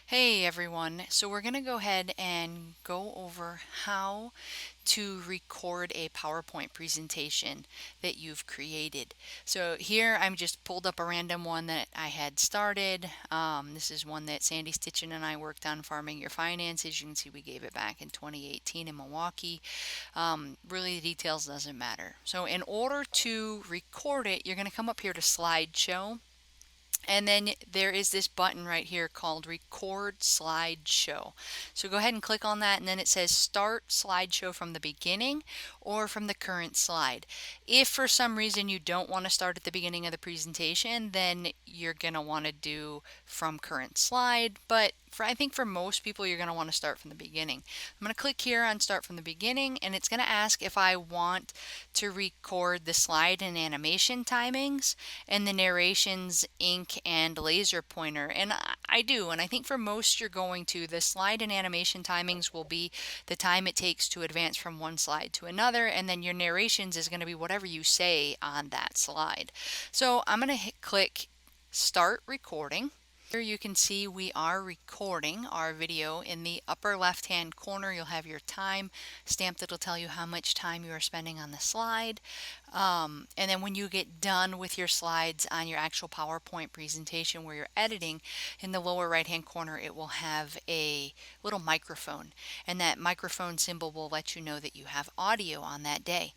Hey everyone, so we're going to go ahead and go over how to record a PowerPoint presentation that you've created. So here I'm just pulled up a random one that I had started. This is one that Sandy Stitchin and I worked on, Farming Your Finances. You can see we gave it back in 2018 in Milwaukee. Really the details doesn't matter. So in order to record it, you're going to come up here to Slideshow. And then there is this button right here called Record Slideshow. So go ahead and click on that, and then it says Start Slideshow from the beginning or from the current slide. If for some reason you don't want to start at the beginning of the presentation, then you're going to want to do from current slide. But I think for most people, you're going to want to start from the beginning. I'm going to click here on Start from the Beginning, and it's going to ask if I want to record the slide and animation timings and the narrations, ink, and laser pointer. And I do, and I think for most you're going to. The slide and animation timings will be the time it takes to advance from one slide to another, and then your narrations is going to be whatever you say on that slide. So I'm going to click Start Recording. Here you can see we are recording our video. In the upper left hand corner you'll have your time stamped. It'll tell you how much time you are spending on the slide. And then when you get done with your slides on your actual PowerPoint presentation where you're editing, in the lower right hand corner it will have a little microphone, and that microphone symbol will let you know that you have audio on that day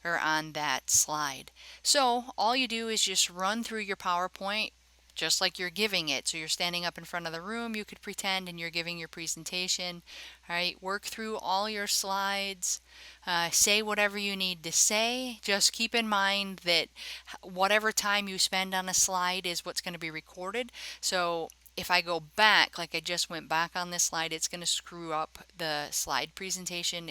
or on that slide. So all you do is just run through your PowerPoint just like you're giving it. So you're standing up in front of the room, you could pretend, and you're giving your presentation. All right, work through all your slides, say whatever you need to say. Just keep in mind that whatever time you spend on a slide is what's going to be recorded. So if I go back, like I just went back on this slide, it's going to screw up the slide presentation.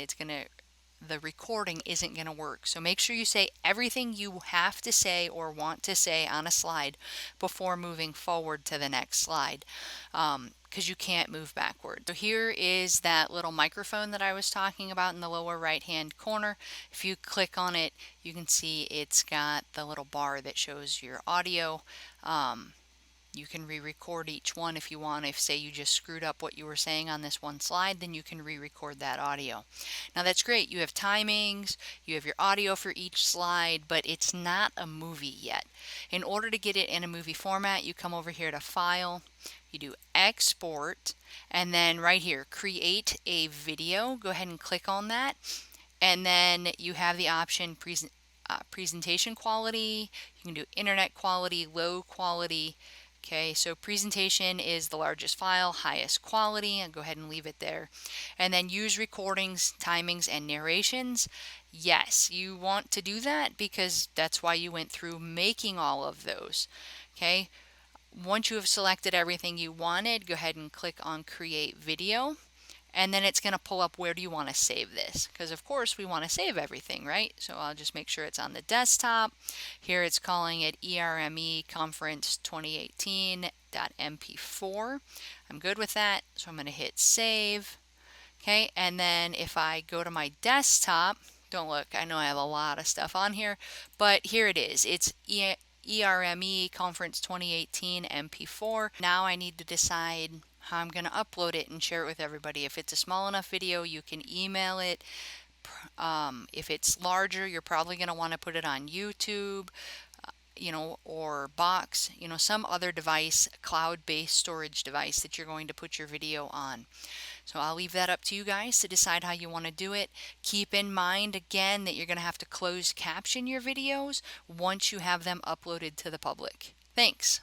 The recording isn't going to work. So make sure you say everything you have to say or want to say on a slide before moving forward to the next slide, because you can't move backward. So here is that little microphone that I was talking about in the lower right hand corner. If you click on it, you can see it's got the little bar that shows your audio. You can re-record each one if you want. If, say, you just screwed up what you were saying on this one slide, then you can re-record that audio. Now that's great. You have timings, you have your audio for each slide, but it's not a movie yet. In order to get it in a movie format, you come over here to File, you do Export, and then right here, Create a Video. Go ahead and click on that, and then you have the option presentation quality. You can do internet quality, low quality. Okay, so presentation is the largest file, highest quality, and go ahead and leave it there. And then use recordings, timings, and narrations. Yes, you want to do that because that's why you went through making all of those. Okay, once you have selected everything you wanted, go ahead and click on Create Video. And then it's going to pull up where do you want to save this, because of course we want to save everything, right? So I'll just make sure it's on the desktop. Here it's calling it ERME Conference 2018.mp4. I'm good with that, so I'm going to hit save. Okay, and then if I go to my desktop, don't look, I know I have a lot of stuff on here, but here it is. It's ERME Conference 2018 MP4. Now I need to decide how I'm going to upload it and share it with everybody. If it's a small enough video, you can email it. If it's larger, you're probably going to want to put it on YouTube, or Box, some other device, cloud-based storage device that you're going to put your video on. So I'll leave that up to you guys to decide how you want to do it. Keep in mind again that you're going to have to close caption your videos once you have them uploaded to the public. Thanks.